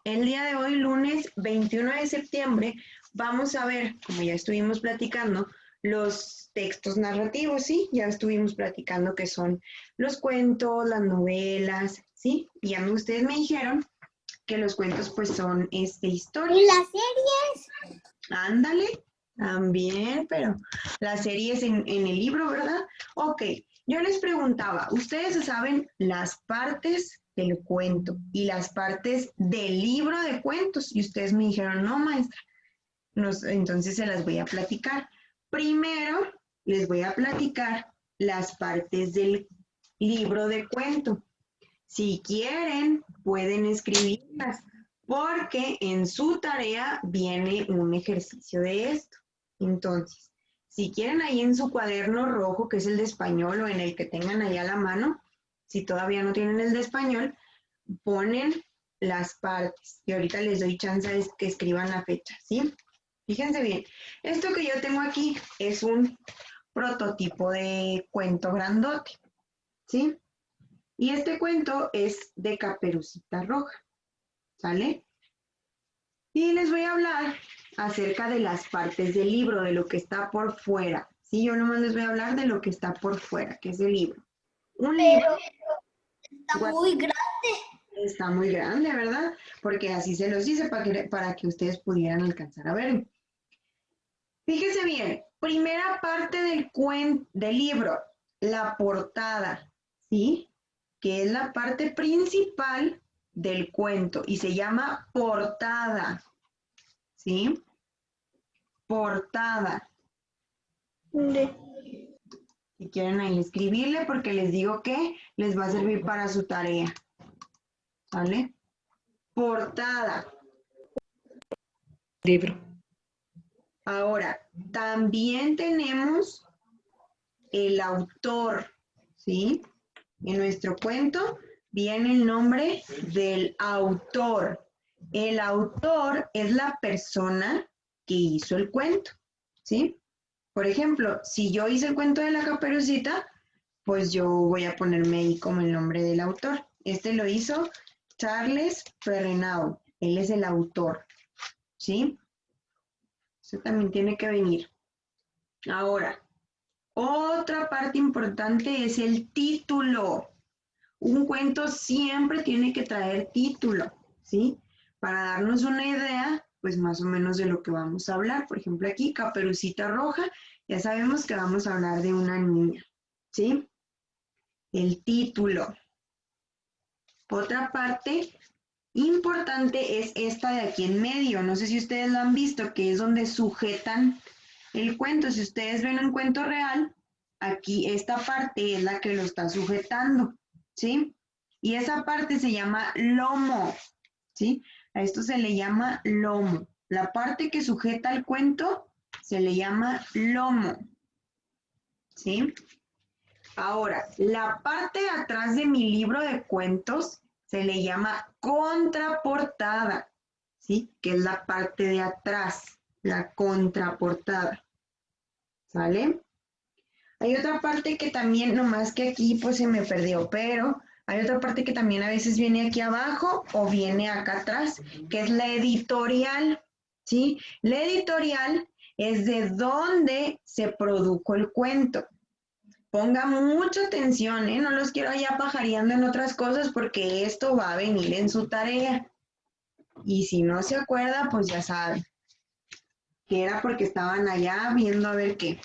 El día de hoy, lunes 21 de septiembre, vamos a ver, como ya estuvimos platicando, los textos narrativos, ¿sí? Ya estuvimos platicando qué son los cuentos, las novelas, ¿sí? Y ya ustedes me dijeron que los cuentos pues son historias. ¿Y las series? Ándale, también, pero las series en el libro, ¿verdad? Ok, yo les preguntaba, ¿ustedes saben las partes del cuento y las partes del libro de cuentos? Y ustedes me dijeron, no, maestra. Entonces se las voy a platicar. Primero, les voy a platicar las partes del libro de cuento. Si quieren, pueden escribirlas, porque en su tarea viene un ejercicio de esto. Entonces, si quieren ahí en su cuaderno rojo, que es el de español, o en el que tengan ahí a la mano, si todavía no tienen el de español, ponen las partes. Y ahorita les doy chance de que escriban la fecha, ¿sí? Fíjense bien, esto que yo tengo aquí es un prototipo de cuento grandote, ¿sí? Y este cuento es de Caperucita Roja, ¿sale? Y les voy a hablar acerca de las partes del libro, de lo que está por fuera. Sí, yo nomás les voy a hablar de lo que está por fuera, que es el libro. Un libro Está muy grande. está muy grande, ¿verdad? Porque así se los hice para que ustedes pudieran alcanzar a ver. Fíjese bien, primera parte del libro, la portada, ¿sí? Que es la parte principal del cuento y se llama portada, ¿sí? Portada. Si quieren ahí escribirle porque les digo que les va a servir para su tarea, ¿vale? Portada. Libro. Ahora, también tenemos el autor, ¿sí? En nuestro cuento viene el nombre del autor. El autor es la persona que hizo el cuento, ¿sí? Por ejemplo, si yo hice el cuento de la Caperucita, pues yo voy a ponerme ahí como el nombre del autor. Este lo hizo Charles Perrenau. Él es el autor, ¿sí? Eso también tiene que venir. Ahora, otra parte importante es el título. Un cuento siempre tiene que traer título, ¿sí? Para darnos una idea, pues más o menos de lo que vamos a hablar. Por ejemplo, aquí, Caperucita Roja, ya sabemos que vamos a hablar de una niña, ¿sí? El título. Otra parte importante es esta de aquí en medio. No sé si ustedes lo han visto, que es donde sujetan el cuento. Si ustedes ven un cuento real, aquí esta parte es la que lo está sujetando, ¿sí? Y esa parte se llama lomo, ¿sí? A esto se le llama lomo. La parte que sujeta el cuento se le llama lomo, ¿sí? Ahora, la parte de atrás de mi libro de cuentos se le llama contraportada, ¿sí? Que es la parte de atrás, la contraportada, ¿sale? Hay otra parte que también, nomás que aquí pues se me perdió, pero hay otra parte que también a veces viene aquí abajo o viene acá atrás, que es la editorial, ¿sí? La editorial es de dónde se produjo el cuento. Ponga mucha atención, ¿eh? No los quiero allá pajareando en otras cosas porque esto va a venir en su tarea. Y si no se acuerda, pues ya saben, que era porque estaban allá viendo a ver qué.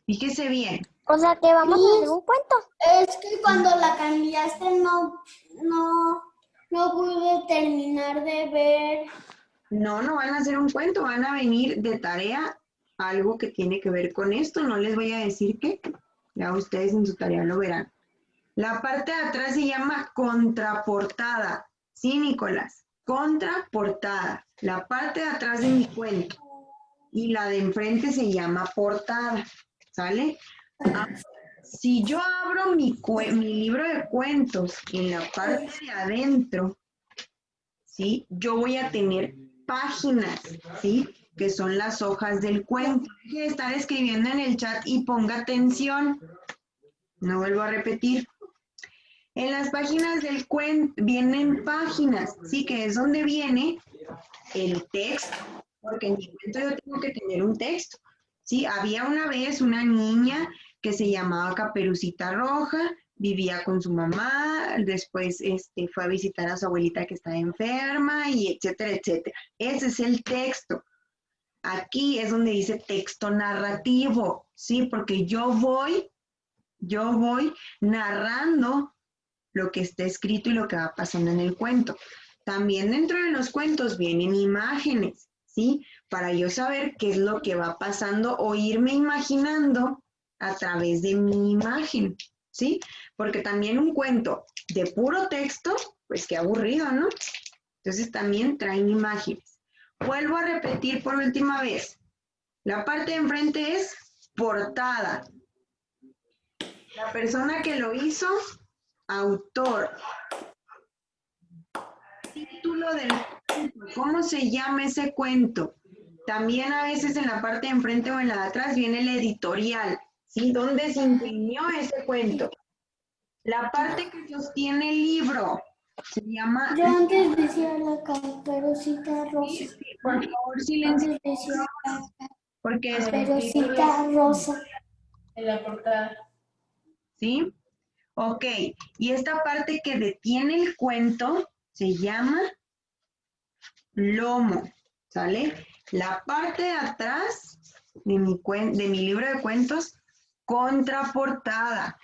Fíjese bien. O sea que vamos a hacer un cuento. Es que cuando la cambiaste no pude terminar de ver. No, no van a hacer un cuento, van a venir de tarea algo que tiene que ver con esto. No les voy a decir qué, ya ustedes en su tarea lo verán. La parte de atrás se llama contraportada. Sí, Nicolás, contraportada. La parte de atrás de mi cuento. Y la de enfrente se llama portada. ¿Sale? Ahora, si yo abro mi libro de cuentos en la parte de adentro, ¿sí? Yo voy a tener páginas, ¿sí? Que son las hojas del cuento. Deje de estar escribiendo en el chat y ponga atención. No vuelvo a repetir. En las páginas del cuento vienen páginas, ¿sí? Que es donde viene el texto, porque en mi cuento yo tengo que tener un texto, ¿sí? Había una vez una niña que se llamaba Caperucita Roja, vivía con su mamá, después fue a visitar a su abuelita que estaba enferma y etcétera, etcétera. Ese es el texto. Aquí es donde dice texto narrativo, ¿sí? Porque yo voy narrando lo que está escrito y lo que va pasando en el cuento. También dentro de los cuentos vienen imágenes, ¿sí? Para yo saber qué es lo que va pasando o irme imaginando a través de mi imagen, ¿sí? Porque también un cuento de puro texto, pues qué aburrido, ¿no? Entonces también traen imágenes. Vuelvo a repetir por última vez. La parte de enfrente es portada. La persona que lo hizo, autor. Título del cuento, ¿cómo se llama ese cuento? También a veces en la parte de enfrente o en la de atrás viene el editorial, ¿sí? ¿Dónde se imprimió ese cuento? La parte que sostiene el libro se llama... Yo antes decía la Caperucita Rosa. Por favor, silencio, Antes decía porque es... Caperucita Rosa. En la portada. ¿Sí? Ok, y esta parte que detiene el cuento se llama lomo, ¿sale? La parte de atrás de mi libro de cuentos, contraportada.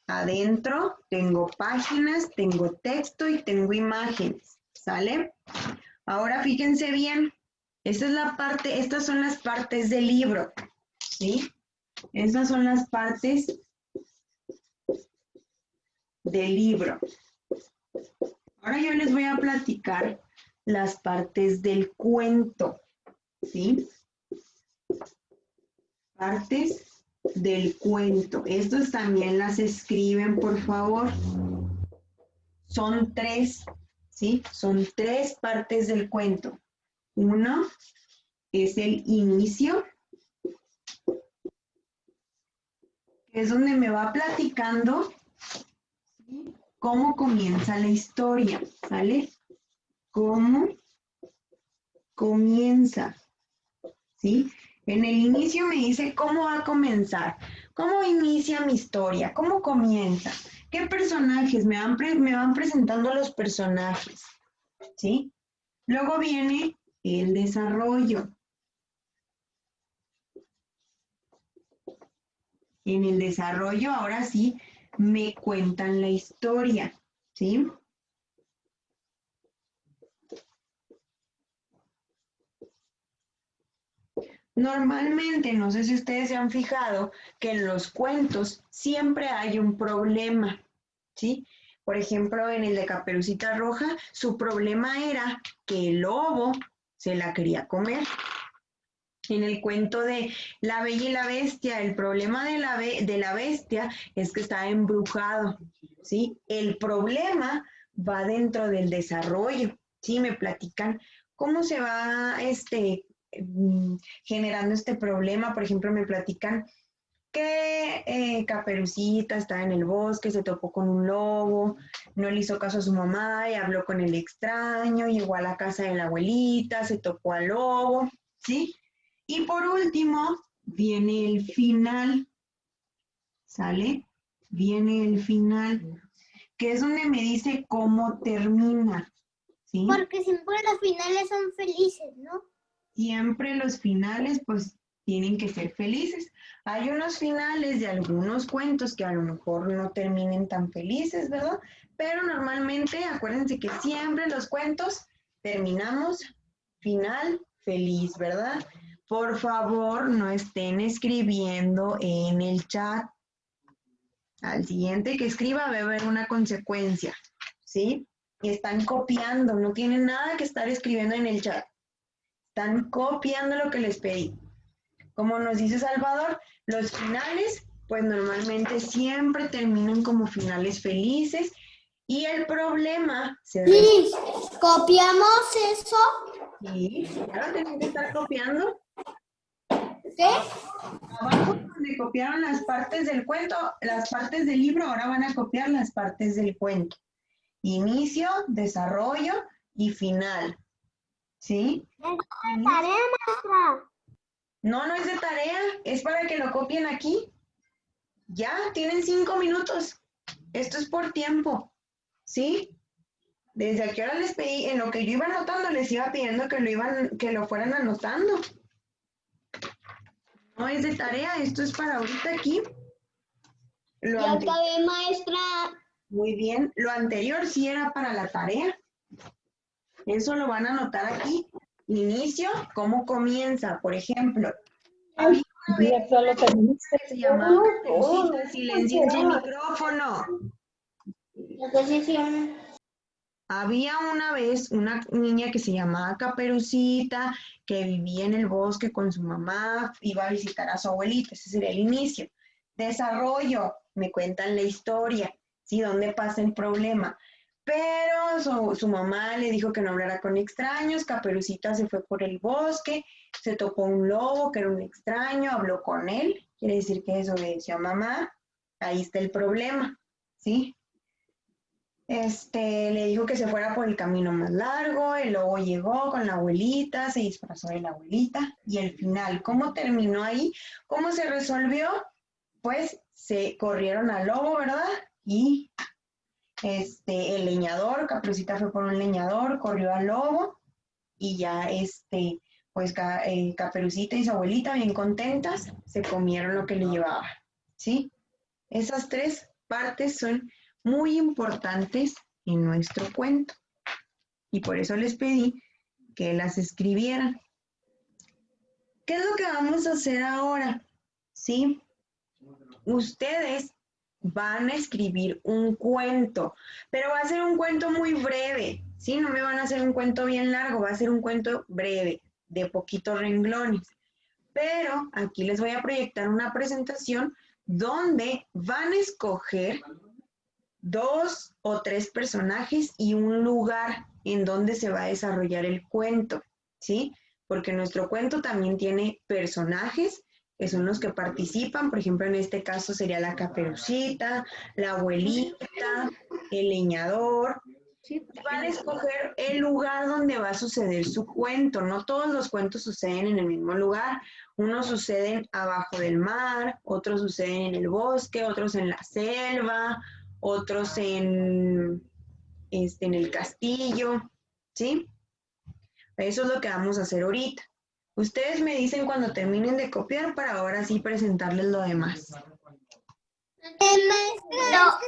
Adentro tengo páginas, tengo texto y tengo imágenes, ¿sale? Ahora fíjense bien, esta es la parte, estas son las partes del libro, ¿sí? Estas son las partes del libro. Ahora yo les voy a platicar las partes del cuento, ¿sí? Partes del cuento. Estos también las escriben, por favor. Son 3, ¿sí? Son 3 partes del cuento. Uno es el inicio, que es donde me va platicando, ¿sí? Cómo comienza la historia, ¿sale? Cómo comienza, ¿sí? En el inicio me dice cómo va a comenzar, cómo inicia mi historia, cómo comienza, qué personajes, me van presentando los personajes, ¿sí? Luego viene el desarrollo. En el desarrollo, ahora sí, me cuentan la historia, ¿sí? Normalmente, no sé si ustedes se han fijado, que en los cuentos siempre hay un problema, ¿sí? Por ejemplo, en el de Caperucita Roja, su problema era que el lobo se la quería comer. En el cuento de La Bella y la Bestia, el problema de la bestia es que está embrujado, ¿sí? El problema va dentro del desarrollo, ¿sí? Me platican cómo se va generando este problema. Por ejemplo, me platican que Caperucita estaba en el bosque, se topó con un lobo, no le hizo caso a su mamá y habló con el extraño, llegó a la casa de la abuelita, se topó al lobo, ¿sí? Y por último, viene el final, ¿sale? Viene el final, que es donde me dice cómo termina, ¿sí? Porque siempre los finales son felices, ¿no? Siempre los finales, pues, tienen que ser felices. Hay unos finales de algunos cuentos que a lo mejor no terminen tan felices, ¿verdad? Pero normalmente, acuérdense que siempre los cuentos terminamos final feliz, ¿verdad? Por favor, no estén escribiendo en el chat. Al siguiente que escriba va a haber una consecuencia, ¿sí? Y están copiando, no tienen nada que estar escribiendo en el chat. Están copiando lo que les pedí. Como nos dice Salvador, los finales, pues normalmente siempre terminan como finales felices y el problema se Sí, copiamos eso. Sí, claro, tienen que estar copiando. ¿Qué? Abajo donde copiaron las partes del cuento, las partes del libro, ahora van a copiar las partes del cuento. Inicio, desarrollo y final. ¿Sí? Tarea, maestra. No, no es de tarea, es para que lo copien aquí. Ya, tienen 5 minutos. Esto es por tiempo. ¿Sí? Desde aquí ahora les pedí, en lo que yo iba anotando, les iba pidiendo que lo fueran anotando. No es de tarea, esto es para ahorita aquí. Ya acabé, maestra. Muy bien, lo anterior sí era para la tarea. Eso lo van a anotar aquí. Inicio, ¿cómo comienza? Por ejemplo, había una vez que se llamaba Caperucita, silencien el micrófono. Había una vez una niña que se llamaba Caperucita, que vivía en el bosque con su mamá, iba a visitar a su abuelita, ese sería el inicio. Desarrollo, me cuentan la historia, ¿sí? ¿Dónde pasa el problema? Pero su mamá le dijo que no hablara con extraños, Caperucita se fue por el bosque, se topó un lobo que era un extraño, habló con él, quiere decir que desobedeció a mamá, ahí está el problema, ¿sí? Le dijo que se fuera por el camino más largo, el lobo llegó con la abuelita, se disfrazó de la abuelita, y el final, ¿cómo terminó ahí? ¿Cómo se resolvió? Pues se corrieron al lobo, ¿verdad? Y el leñador, Caperucita fue por un leñador, corrió al lobo, y ya pues Caperucita y su abuelita, bien contentas, se comieron lo que le llevaba, ¿sí? Esas 3 partes son muy importantes en nuestro cuento. Y por eso les pedí que las escribieran. ¿Qué es lo que vamos a hacer ahora? ¿Sí? Ustedes van a escribir un cuento, pero va a ser un cuento muy breve, ¿sí? No me van a hacer un cuento bien largo, va a ser un cuento breve, de poquitos renglones. Pero aquí les voy a proyectar una presentación donde van a escoger 2 o 3 personajes y un lugar en donde se va a desarrollar el cuento, ¿sí? Porque nuestro cuento también tiene personajes que son los que participan, por ejemplo, en este caso sería la Caperucita, la abuelita, el leñador. Van a escoger el lugar donde va a suceder su cuento. No todos los cuentos suceden en el mismo lugar. Unos suceden abajo del mar, otros suceden en el bosque, otros en la selva, otros en el castillo, ¿sí? Eso es lo que vamos a hacer ahorita. Ustedes me dicen cuando terminen de copiar para ahora sí presentarles lo demás. Maestra,